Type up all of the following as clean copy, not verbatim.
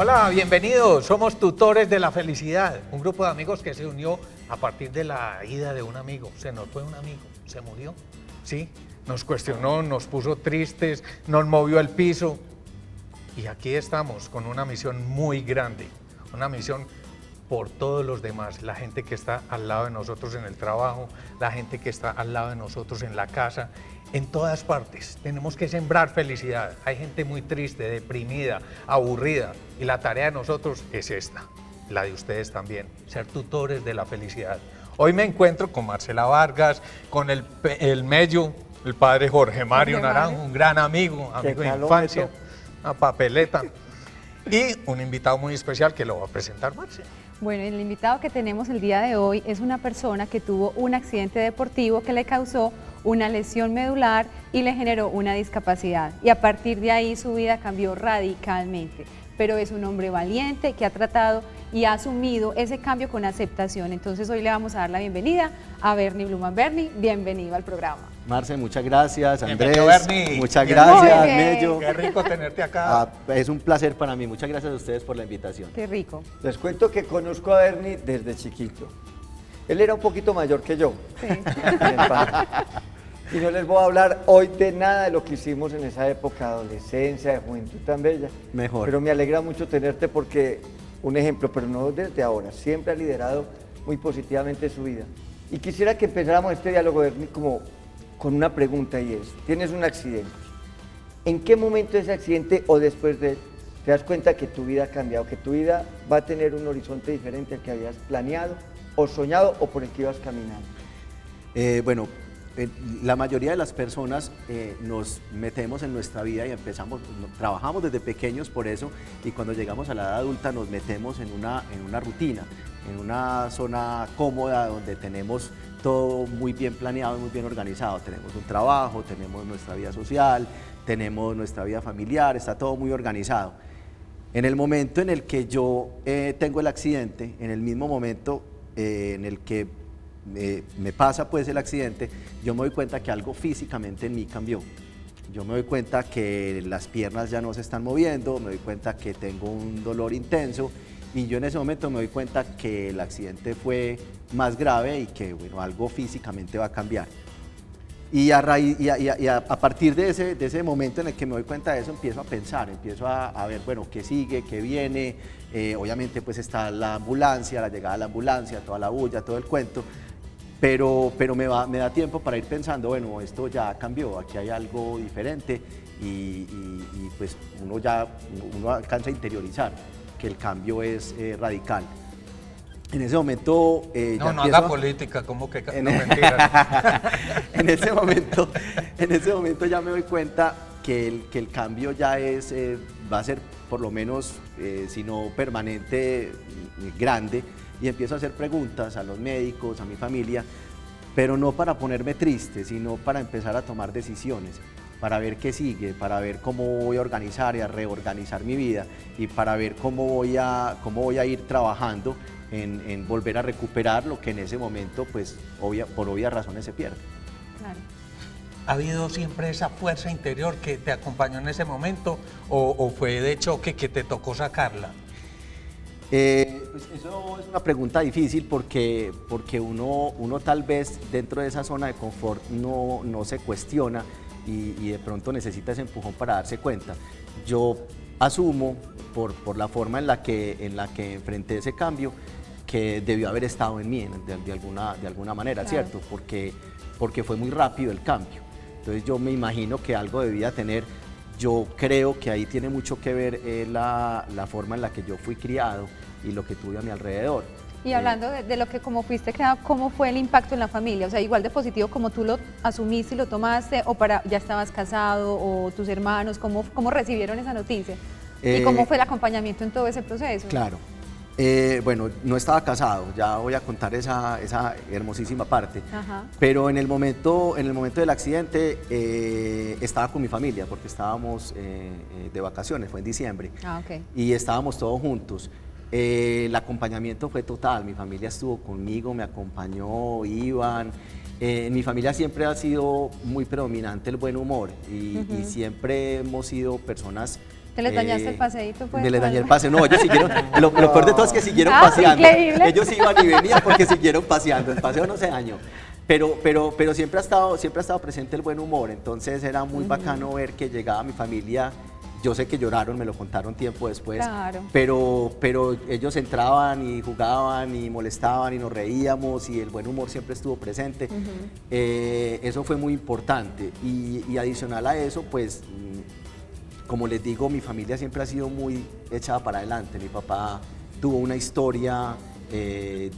Hola, bienvenidos. Somos Tutores de la Felicidad, un grupo de amigos que se unió a partir de la ida de un amigo. Se nos fue un amigo, se murió, ¿sí? Nos cuestionó, nos puso tristes, nos movió el piso. Y aquí estamos con una misión muy grande, una misión por todos los demás, la gente que está al lado de nosotros en el trabajo, la gente que está al lado de nosotros en la casa, en todas partes. Tenemos que sembrar felicidad. Hay gente muy triste, deprimida, aburrida, y la tarea de nosotros es esta, la de ustedes también, ser tutores de la felicidad. Hoy me encuentro con Marcela Vargas, con el Mello, el padre Jorge Mario Naranjo, un gran amigo de infancia, una papeleta, y un invitado muy especial que lo va a presentar Marcela. Bueno, el invitado que tenemos el día de hoy es una persona que tuvo un accidente deportivo que le causó una lesión medular y le generó una discapacidad. Y a partir de ahí su vida cambió radicalmente. Pero es un hombre valiente que ha tratado y ha asumido ese cambio con aceptación. Entonces hoy le vamos a dar la bienvenida a Bernie Bluman. Bernie, bienvenido al programa. Marce, muchas gracias. Andrés, Bernie. Muchas gracias. Mello. Qué rico tenerte acá. Es un placer para mí. Muchas gracias a ustedes por la invitación. Qué rico. Les cuento que conozco a Bernie desde chiquito. Él era un poquito mayor que yo. Sí. Y no les voy a hablar hoy de nada de lo que hicimos en esa época de adolescencia, de juventud tan bella. Mejor. Pero me alegra mucho tenerte porque, un ejemplo, pero no desde ahora, siempre ha liderado muy positivamente su vida. Y quisiera que empezáramos este diálogo, Bernie, como con una pregunta, y es, tienes un accidente. ¿En qué momento de ese accidente o después de él te das cuenta que tu vida ha cambiado, que tu vida va a tener un horizonte diferente al que habías planeado o soñado o por el que ibas caminando? La mayoría de las personas nos metemos en nuestra vida y trabajamos desde pequeños por eso, y cuando llegamos a la edad adulta nos metemos en una rutina, en una zona cómoda donde tenemos todo muy bien planeado y muy bien organizado. Tenemos un trabajo, tenemos nuestra vida social, tenemos nuestra vida familiar, está todo muy organizado. En el momento en el que yo tengo el accidente, en el mismo momento en el que me pasa pues el accidente, yo me doy cuenta que algo físicamente en mí cambió. Yo me doy cuenta que las piernas ya no se están moviendo, me doy cuenta que tengo un dolor intenso, y yo en ese momento me doy cuenta que el accidente fue más grave y que bueno, algo físicamente va a cambiar. Y a partir de ese momento en el que me doy cuenta de eso, empiezo a pensar, empiezo a ver, bueno, qué sigue, qué viene. Obviamente pues está la ambulancia, la llegada de la ambulancia, toda la bulla, todo el cuento, pero me da tiempo para ir pensando, bueno, esto ya cambió, aquí hay algo diferente, y pues uno alcanza a interiorizar que el cambio es radical. En ese momento no haga política, como que no, mentiras. en ese momento ya me doy cuenta que el cambio ya va a ser por lo menos, si no permanente, grande, y empiezo a hacer preguntas a los médicos, a mi familia, pero no para ponerme triste, sino para empezar a tomar decisiones, para ver qué sigue, para ver cómo voy a organizar y a reorganizar mi vida, y para ver cómo voy a ir trabajando en volver a recuperar lo que en ese momento, pues, por obvias razones se pierde. Claro. ¿Ha habido siempre esa fuerza interior que te acompañó en ese momento, o fue de choque que te tocó sacarla? Pues eso es una pregunta difícil porque uno tal vez dentro de esa zona de confort no se cuestiona y de pronto necesita ese empujón para darse cuenta. Yo asumo por la forma en la que enfrenté ese cambio, que debió haber estado en mí de alguna manera, claro. ¿Cierto? Porque fue muy rápido el cambio. Entonces yo me imagino que algo debía tener. Yo creo que ahí tiene mucho que ver la forma en la que yo fui criado y lo que tuve a mi alrededor. Y hablando de lo que como fuiste criado, ¿cómo fue el impacto en la familia? O sea, igual de positivo como tú lo asumiste y lo tomaste, o ya estabas casado, o tus hermanos, ¿cómo recibieron esa noticia? ¿Y cómo fue el acompañamiento en todo ese proceso? Claro. Bueno, no estaba casado, ya voy a contar esa hermosísima parte. Ajá. Pero en el momento del accidente estaba con mi familia, porque estábamos de vacaciones, fue en diciembre. Okay. Y estábamos todos juntos. El acompañamiento fue total, mi familia estuvo conmigo, me acompañó, iban. En mi familia siempre ha sido muy predominante el buen humor y siempre hemos sido personas ¿Te les dañaste el paseíto? Pues, me les dañé el algo? paseo. No, ellos siguieron, lo peor de todo es que siguieron paseando. Increíble. Ellos iban y venían porque siguieron paseando, el paseo no se dañó. Pero siempre ha estado presente el buen humor, entonces era muy bacano ver que llegaba mi familia. Yo sé que lloraron, me lo contaron tiempo después, Claro. pero ellos entraban y jugaban y molestaban y nos reíamos y el buen humor siempre estuvo presente. Eso fue muy importante y adicional a eso, pues, como les digo, mi familia siempre ha sido muy echada para adelante. Mi papá tuvo una historia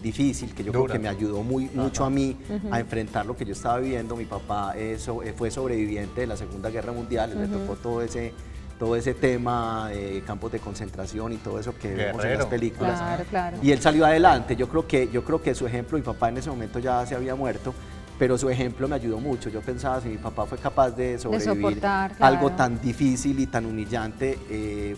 difícil que yo creo que me ayudó mucho a mí a enfrentar lo que yo estaba viviendo. Mi papá fue sobreviviente de la Segunda Guerra Mundial, le tocó todo ese tema, campos de concentración y todo eso que vemos en las películas. Claro, claro. Y él salió adelante. Yo creo que su ejemplo, mi papá en ese momento ya se había muerto, pero su ejemplo me ayudó mucho. Yo pensaba, si mi papá fue capaz de sobrevivir soportar, claro, algo tan difícil y tan humillante,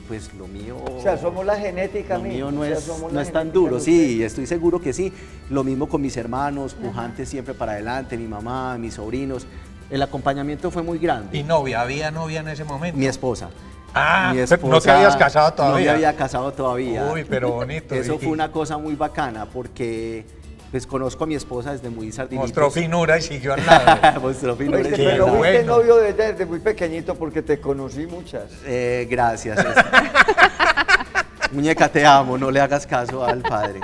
pues lo mío... O sea, somos la genética, lo mío amigo. no O sea, es, somos no la es tan genética duro, de sí, ustedes. estoy seguro que sí. Lo mismo con mis hermanos, pujantes siempre para adelante, mi mamá, mis sobrinos. El acompañamiento fue muy grande. ¿Y novia? ¿Había novia en ese momento? Mi esposa. Ah, Mi pero no te habías casado todavía. No me había casado todavía. Uy, pero bonito. Eso fue una cosa muy bacana porque pues conozco a mi esposa desde muy sardinitos. Mostró finura y siguió al lado. Mostró finura y Oíste, siguió al pero lado. fuiste bueno. novio de ella desde muy pequeñito porque te conocí muchas. Gracias. Muñeca, te amo, no le hagas caso al padre.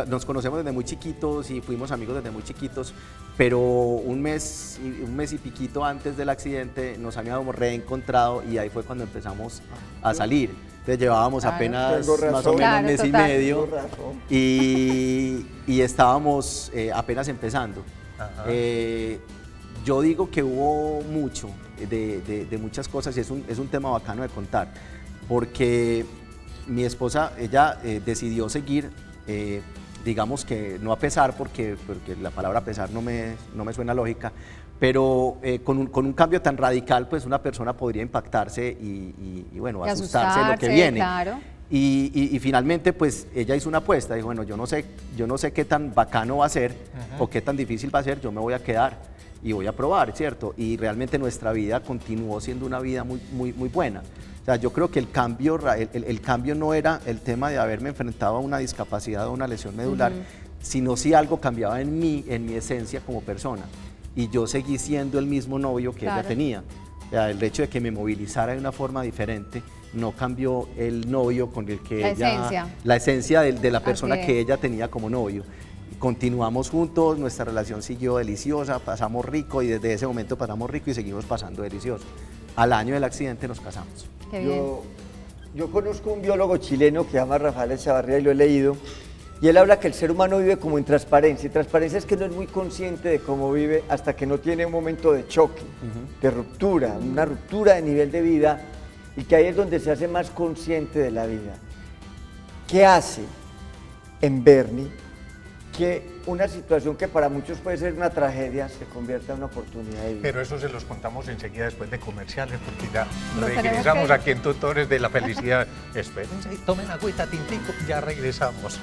Nos conocemos desde muy chiquitos y fuimos amigos desde muy chiquitos, pero un mes y piquito antes del accidente nos habíamos reencontrado y ahí fue cuando empezamos a salir. Entonces llevábamos Claro. apenas Tengo razón. más o menos Claro, un mes y total. medio Tengo razón. y estábamos apenas empezando. Ajá. Yo digo que hubo mucho de muchas cosas y es un tema bacano de contar, porque mi esposa, ella decidió seguir, digamos que no a pesar, porque la palabra pesar no me suena lógica, pero con un cambio tan radical, pues una persona podría impactarse y bueno, Y asustarse de lo que asustarse, viene. claro. Y finalmente, pues ella hizo una apuesta, dijo, bueno, yo no sé qué tan bacano va a ser o qué tan difícil va a ser, yo me voy a quedar y voy a probar, ¿cierto? Y realmente nuestra vida continuó siendo una vida muy, muy, muy buena. O sea, yo creo que el cambio no era el tema de haberme enfrentado a una discapacidad o una lesión medular, sino si algo cambiaba en mí, en mi esencia como persona. Y yo seguí siendo el mismo novio que Claro. ella tenía. O sea, el hecho de que me movilizara de una forma diferente no cambió el novio con el que la esencia de la persona Así es. que ella tenía como novio. Continuamos juntos, nuestra relación siguió deliciosa, pasamos rico y desde ese momento pasamos rico y seguimos pasando delicioso. Al año del accidente nos casamos. Qué bien. Yo conozco un biólogo chileno que se llama Rafael Echavarría y lo he leído, y él habla que el ser humano vive como en transparencia, y transparencia es que no es muy consciente de cómo vive hasta que no tiene un momento de choque, de ruptura, una ruptura de nivel de vida, y que ahí es donde se hace más consciente de la vida. ¿Qué hace en Bernie que una situación que para muchos puede ser una tragedia se convierta en una oportunidad de vida? Pero eso se los contamos enseguida después de comerciales, porque ya Nos regresamos tenemos que ir. aquí en Tutores de la Felicidad. Espérense, tomen agüita, tintico, ya regresamos.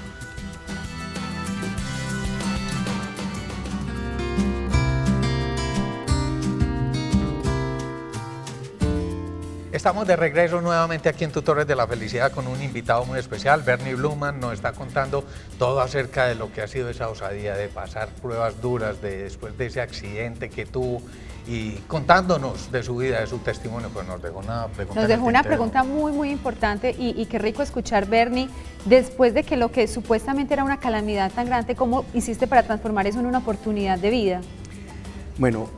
Estamos de regreso nuevamente aquí en Tutores de la Felicidad con un invitado muy especial. Bernie Bluman nos está contando todo acerca de lo que ha sido esa osadía de pasar pruebas duras después de ese accidente que tuvo y contándonos de su vida, de su testimonio. Pues nos dejó una pregunta. Nos en el dejó una tintero. pregunta muy, muy importante y qué rico escuchar, Bernie, después de que lo que supuestamente era una calamidad tan grande, ¿cómo hiciste para transformar eso en una oportunidad de vida? Bueno,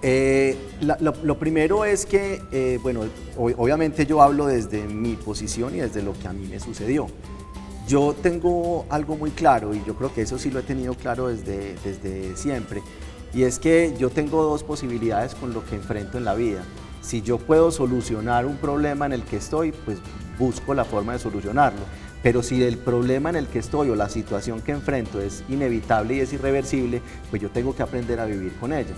lo primero es que, bueno, obviamente yo hablo desde mi posición y desde lo que a mí me sucedió. Yo tengo algo muy claro y yo creo que eso sí lo he tenido claro desde siempre, y es que yo tengo dos posibilidades con lo que enfrento en la vida. Si yo puedo solucionar un problema en el que estoy, pues busco la forma de solucionarlo. Pero si el problema en el que estoy o la situación que enfrento es inevitable y es irreversible, pues yo tengo que aprender a vivir con ella.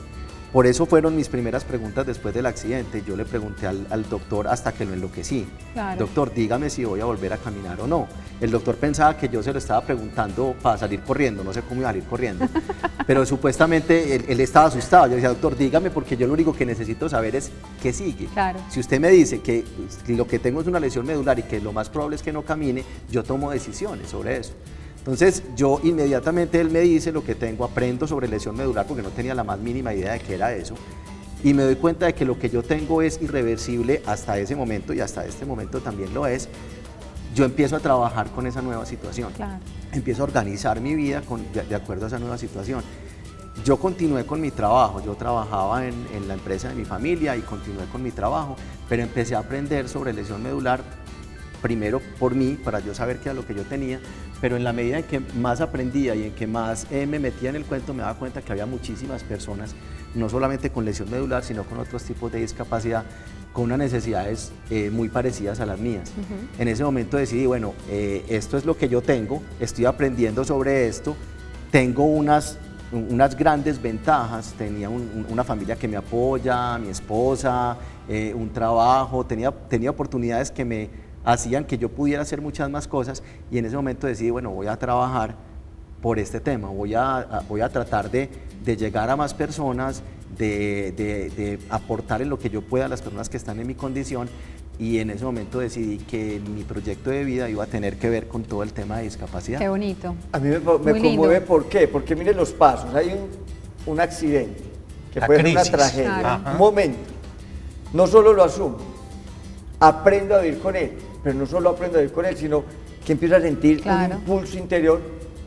Por eso fueron mis primeras preguntas después del accidente. Yo le pregunté al doctor hasta que lo enloquecí. Claro. Doctor, dígame si voy a volver a caminar o no. El doctor pensaba que yo se lo estaba preguntando para salir corriendo, no sé cómo iba a salir corriendo. Pero supuestamente él estaba asustado. Yo decía, doctor, dígame, porque yo lo único que necesito saber es qué sigue. Claro. Si usted me dice que lo que tengo es una lesión medular y que lo más probable es que no camine, yo tomo decisiones sobre eso. Entonces yo inmediatamente él me dice lo que tengo, aprendo sobre lesión medular porque no tenía la más mínima idea de qué era eso y me doy cuenta de que lo que yo tengo es irreversible hasta ese momento y hasta este momento también lo es. Yo empiezo a trabajar con esa nueva situación, Claro. empiezo a organizar mi vida de acuerdo a esa nueva situación. Yo continué con mi trabajo, yo trabajaba en la empresa de mi familia y continué con mi trabajo, pero empecé a aprender sobre lesión medular primero por mí, para yo saber qué era lo que yo tenía, pero en la medida en que más aprendía y en que más me metía en el cuento, me daba cuenta que había muchísimas personas, no solamente con lesión medular, sino con otros tipos de discapacidad, con unas necesidades muy parecidas a las mías. En ese momento decidí, bueno, esto es lo que yo tengo, estoy aprendiendo sobre esto, tengo unas grandes ventajas, tenía una familia que me apoya, mi esposa, un trabajo, tenía oportunidades que me hacían que yo pudiera hacer muchas más cosas y en ese momento decidí, bueno, voy a trabajar por este tema, voy a tratar de llegar a más personas, de aportar en lo que yo pueda a las personas que están en mi condición y en ese momento decidí que mi proyecto de vida iba a tener que ver con todo el tema de discapacidad. Qué bonito. A mí me Muy conmueve, lindo. ¿por qué? Porque mire los pasos, hay un accidente, que La puede ser una crisis. tragedia, Claro. un momento, no solo lo asumo, aprendo a vivir con él, pero no solo aprendo a vivir con él, sino que empiezo a sentir Claro. un impulso interior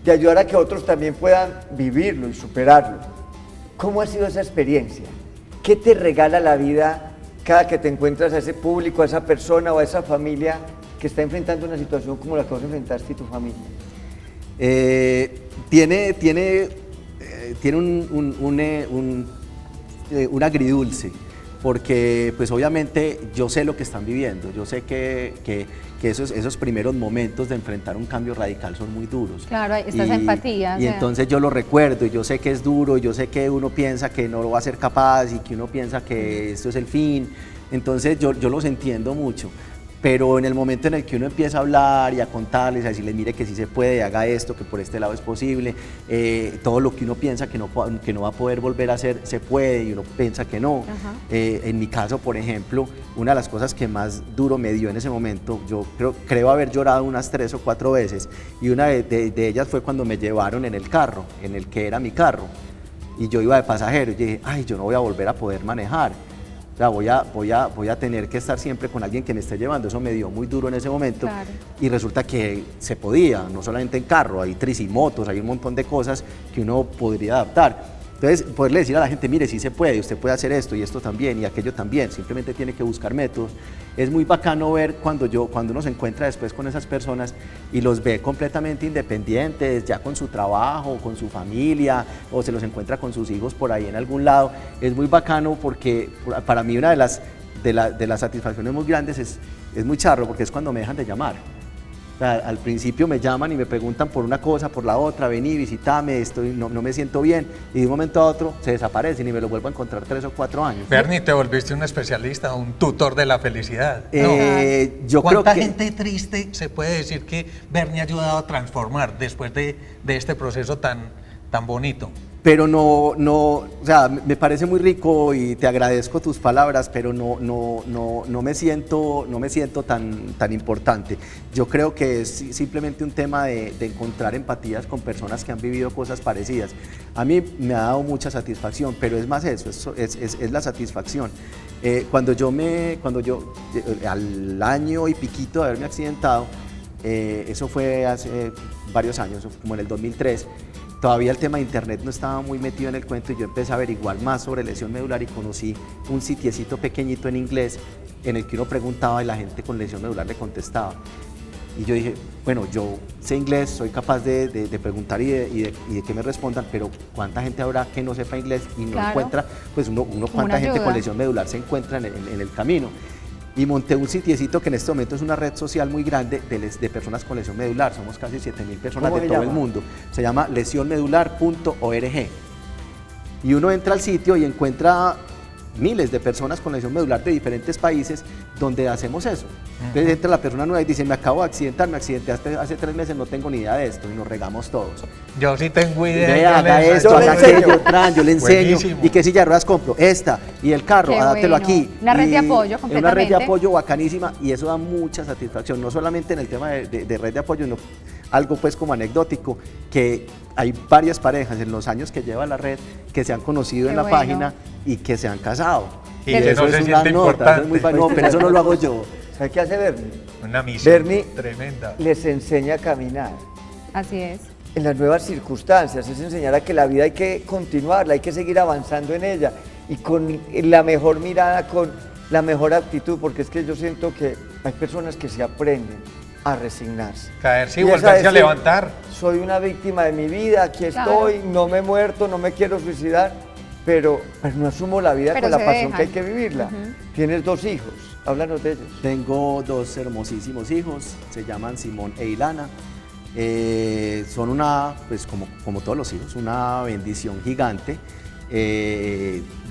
de ayudar a que otros también puedan vivirlo y superarlo. ¿Cómo ha sido esa experiencia? ¿Qué te regala la vida cada que te encuentras a ese público, a esa persona o a esa familia que está enfrentando una situación como la que vos enfrentaste y tu familia? Tiene un agridulce, porque pues obviamente yo sé lo que están viviendo, yo sé que esos primeros momentos de enfrentar un cambio radical son muy duros. Claro, está esa empatía, o Y sea. entonces yo lo recuerdo y yo sé que es duro, y yo sé que uno piensa que no lo va a ser capaz y que uno piensa que esto es el fin, entonces yo los entiendo mucho. Pero en el momento en el que uno empieza a hablar y a contarles, a decirles, mire que sí se puede, haga esto, que por este lado es posible, todo lo que uno piensa que no va a poder volver a hacer, se puede, y uno piensa que no. Ajá. En mi caso, por ejemplo, una de las cosas que más duro me dio en ese momento, yo creo haber llorado unas 3 o 4 veces, y una de ellas fue cuando me llevaron en el carro, en el que era mi carro, y yo iba de pasajero, y dije, ay, yo no voy a volver a poder manejar. O sea, voy a tener que estar siempre con alguien que me esté llevando. Eso me dio muy duro en ese momento. Claro. Y resulta que se podía, no solamente en carro, hay tricimotos, hay un montón de cosas que uno podría adaptar. Entonces, poderle decir a la gente, mire, sí se puede, usted puede hacer esto y esto también y aquello también, simplemente tiene que buscar métodos. Es muy bacano ver cuando uno se encuentra después con esas personas y los ve completamente independientes, ya con su trabajo, con su familia, o se los encuentra con sus hijos por ahí en algún lado. Es muy bacano porque para mí una de las satisfacciones muy grandes es muy charro, porque es cuando me dejan de llamar. O sea, al principio me llaman y me preguntan por una cosa, por la otra, vení, visítame, no me siento bien, y de un momento a otro se desaparecen y me lo vuelvo a encontrar 3 o 4 años. Bernie, te volviste un especialista, un tutor de la felicidad. Yo creo ¿Cuánta que gente triste se puede decir que Bernie ha ayudado a transformar después de este proceso tan bonito? pero o sea, me parece muy rico y te agradezco tus palabras, pero no me siento tan importante. Yo creo que es simplemente un tema de encontrar empatías con personas que han vivido cosas parecidas. A mí me ha dado mucha satisfacción, pero es más eso, es la satisfacción. Cuando yo al año y piquito de haberme accidentado, eso fue hace varios años, como en el 2003, todavía el tema de internet no estaba muy metido en el cuento y yo empecé a averiguar más sobre lesión medular y conocí un sitiecito pequeñito en inglés en el que uno preguntaba y la gente con lesión medular le contestaba. Y yo dije, bueno, yo sé inglés, soy capaz de preguntar y de que me respondan, pero ¿cuánta gente habrá que no sepa inglés y no Claro. encuentra, pues uno cuánta gente con lesión medular se encuentra en el camino? Y monté un sitiecito que en este momento es una red social muy grande de personas con lesión medular. Somos casi 7.000 personas ¿Cómo de se todo el llama? mundo. Se llama lesionmedular.org. Y uno entra al sitio y encuentra miles de personas con lesión medular de diferentes países donde hacemos eso. Entonces entra la persona nueva y dice, me acabo de accidentar, me accidenté hace 3 meses, no tengo ni idea de esto, y nos regamos todos. Yo sí tengo idea. Ve, yo haga les- esto, yo haga le enseño. aquello, tran, yo le enseño. Buenísimo. ¿Y qué silla de ruedas compro? Esta. Y el carro, Qué adáptelo bueno. aquí. Una red de Y apoyo Una red de completamente. apoyo bacanísima y eso da mucha satisfacción, no solamente en el tema de red de apoyo, sino algo pues como anecdótico, que hay varias parejas en los años que lleva la red que se han conocido Qué en la bueno. página y que se han casado. Y que eso no es se una siente nota, eso es muy importante. no, pero eso no lo hago yo. ¿Sabe qué hace Bernie? Una misión Bernie tremenda. les enseña a caminar. Así es. En las nuevas circunstancias, es enseñar a que la vida hay que continuarla, hay que seguir avanzando en ella y con la mejor mirada, con la mejor actitud, porque es que yo siento que hay personas que se aprenden a resignarse. Caerse y es volverse a decir, levantar. Soy una víctima de mi vida, aquí Claro. estoy, no me he muerto, no me quiero suicidar, pero no asumo la vida Pero con la se pasión dejan. que hay que vivirla. Tienes 2 hijos, háblanos de ellos. Tengo 2 hermosísimos hijos, se llaman Simón e Ilana. Son una, pues como todos los hijos, una bendición gigante.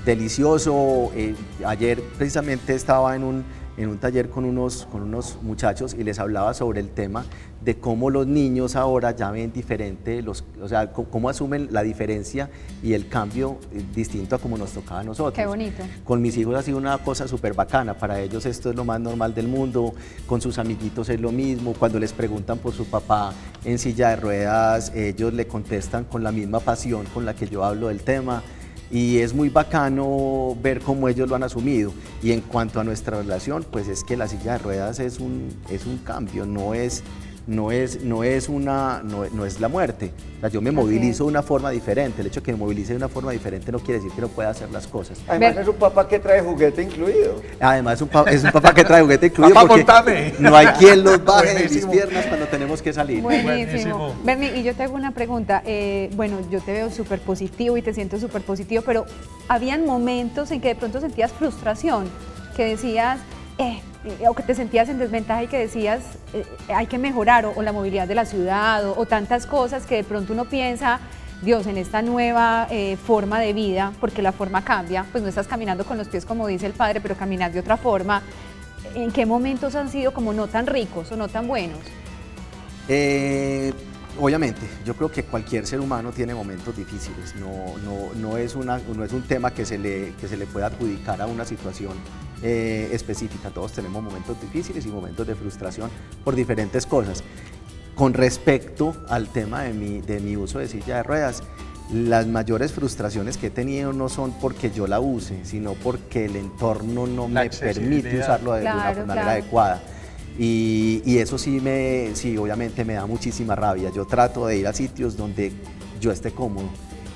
Delicioso. Ayer precisamente estaba en un taller con unos muchachos y les hablaba sobre el tema de cómo los niños ahora ya ven diferente, o sea, cómo asumen la diferencia y el cambio distinto a como nos tocaba a nosotros. Qué bonito. Con mis hijos ha sido una cosa súper bacana, para ellos esto es lo más normal del mundo, con sus amiguitos es lo mismo, cuando les preguntan por su papá en silla de ruedas, ellos le contestan con la misma pasión con la que yo hablo del tema. Y es muy bacano ver cómo ellos lo han asumido. Y en cuanto a nuestra relación, pues es que la silla de ruedas es un cambio, no es la muerte. O sea, yo me Así movilizo es. de una forma diferente. El hecho de que me movilice de una forma diferente no quiere decir que no pueda hacer las cosas. Además Ver- es un papá que trae juguete incluido. Además es un papá que trae juguete incluido Papá, porque montame. no hay quien los baje de mis Buenísimo. piernas cuando tenemos que salir. Buenísimo. Buenísimo. Bernie, y yo te hago una pregunta. Bueno, yo te veo súper positivo y te siento súper positivo, pero ¿habían momentos en que de pronto sentías frustración? Que decías, o que te sentías en desventaja y que decías, hay que mejorar, o la movilidad de la ciudad, o tantas cosas que de pronto uno piensa, Dios, en esta nueva forma de vida, porque la forma cambia, pues no estás caminando con los pies como dice el padre, pero caminas de otra forma. ¿En qué momentos han sido como no tan ricos o no tan buenos? Obviamente, yo creo que cualquier ser humano tiene momentos difíciles, no es un tema que se le pueda adjudicar a una situación específica, todos tenemos momentos difíciles y momentos de frustración por diferentes cosas. Con respecto al tema de mi uso de silla de ruedas, las mayores frustraciones que he tenido no son porque yo la use, sino porque el entorno no La me permite accesibilidad. usarlo de una Claro, manera claro. adecuada. Y eso sí, obviamente me da muchísima rabia. Yo trato de ir a sitios donde yo esté cómodo.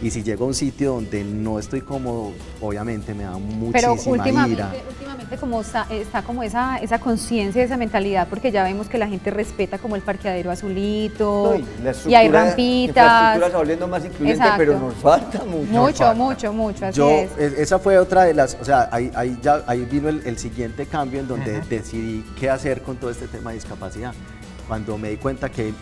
Y si llego a un sitio donde no estoy cómodo, obviamente me da Pero muchísima ira. últimamente como está como esa conciencia, esa mentalidad, porque ya vemos que la gente respeta como el parqueadero azulito, y hay La infraestructura infraestructura rampitas. está volviendo más incluyente, Exacto. pero nos falta mucho. Mucho, así Yo, es. esa fue otra de las, o sea, ahí vino el siguiente cambio en donde decidí qué hacer con todo este tema de discapacidad. Cuando me di cuenta que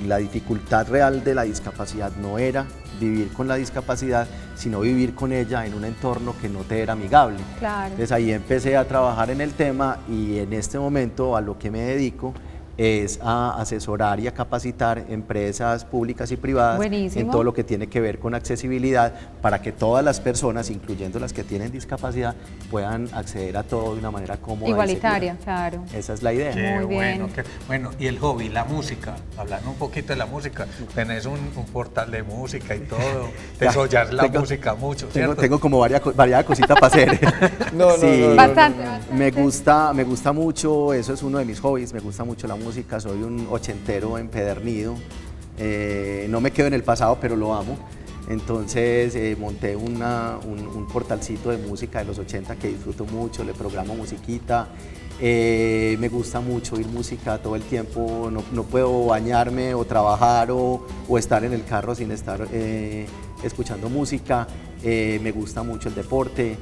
la dificultad real de la discapacidad no era vivir con la discapacidad, sino vivir con ella en un entorno que no te era amigable. Claro. Entonces ahí empecé a trabajar en el tema y en este momento a lo que me dedico es a asesorar y a capacitar empresas públicas y privadas Buenísimo. en todo lo que tiene que ver con accesibilidad para que todas las personas, incluyendo las que tienen discapacidad, puedan acceder a todo de una manera cómoda. y Igualitaria, segura. claro. Esa es la idea. Qué Muy bien. bueno, y el hobby, la música, hablando un poquito de la música, tenés un portal de música y todo, te Ya, sollas la tengo- música mucho, ¿cierto? Tengo como varias cositas para hacer. No, Bastante. Me gusta mucho, eso es uno de mis hobbies, me gusta mucho la música, soy un ochentero empedernido, no me quedo en el pasado, pero lo amo. Entonces monté un portalcito de música de los 80 que disfruto mucho, le programo musiquita. Me gusta mucho oír música todo el tiempo, no puedo bañarme o trabajar o estar en el carro sin estar escuchando música. Me gusta mucho el deporte.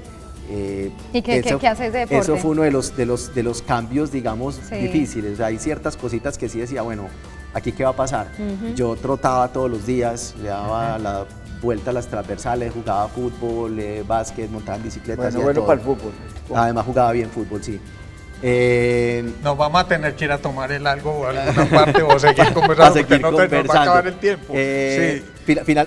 ¿Y qué haces de deporte? Eso fue uno de los cambios, digamos, Sí. difíciles. O sea, hay ciertas cositas que sí decía, bueno, ¿aquí qué va a pasar? Yo trotaba todos los días, le daba la vuelta a las transversales, jugaba fútbol, básquet, montaba en bicicleta, hacía Bueno todo. para el fútbol. Además jugaba bien fútbol, sí. Nos vamos a tener que ir a tomar el algo o alguna parte o seguir Para conversando porque seguir no te nos va a conversando. acabar el tiempo. Sí.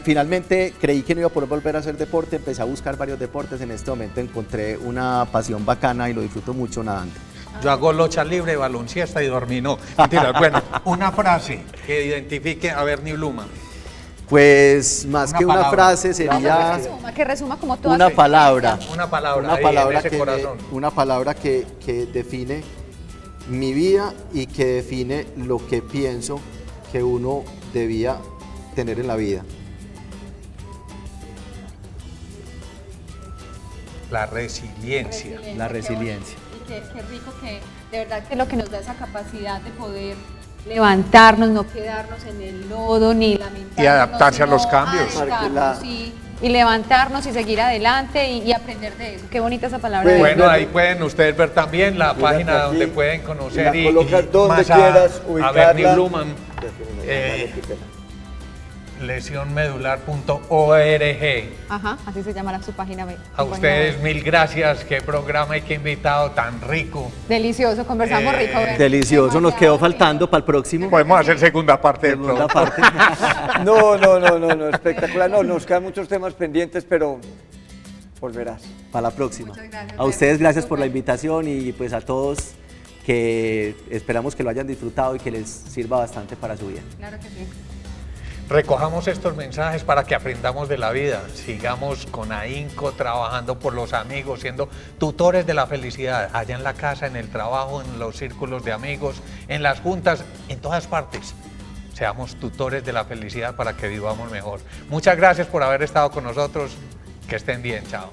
Finalmente creí que no iba a poder volver a hacer deporte, empecé a buscar varios deportes, en este momento encontré una pasión bacana y lo disfruto mucho nadando. Yo hago lucha libre, balonciesta y dormí, no. Mentira. Bueno, una frase que identifique a Bernie Bluma. Pues más Una que una palabra. frase sería Que resuma como toda una su palabra. Una palabra, Una ahí, palabra, en ese corazón. una palabra que define mi vida y que define lo que pienso que uno debía tener en la vida. La resiliencia. La resiliencia. Y qué rico que de verdad que lo que nos da esa capacidad de poder levantarnos, no quedarnos en el lodo ni lamentarnos. Y adaptarse a sino los cambios. adaptarnos, sí, y levantarnos y seguir adelante y aprender de eso. Qué bonita esa palabra. Pues, Bueno, ahí pueden ustedes ver también la Mira página aquí, donde pueden conocer y la colocas donde más quieras a ubicarla. Bernie Bluman, lesionmedular.org. Ajá, así se llamará su página. A su página ustedes web. mil gracias, qué programa y qué invitado tan rico. Delicioso, conversamos rico. Bernie. Delicioso, nos quedó Demasiado faltando para el próximo. Podemos hacer segunda parte del Segunda programa. parte. No, espectacular. No, nos quedan muchos temas pendientes, pero volverás. Para la próxima. Muchas gracias, A ustedes Bernie. gracias por la Súper. invitación y pues a todos que esperamos que lo hayan disfrutado y que les sirva bastante para su vida. Claro que sí. Recojamos estos mensajes para que aprendamos de la vida, sigamos con ahínco trabajando por los amigos, siendo tutores de la felicidad, allá en la casa, en el trabajo, en los círculos de amigos, en las juntas, en todas partes. Seamos tutores de la felicidad para que vivamos mejor. Muchas gracias por haber estado con nosotros, que estén bien, chao.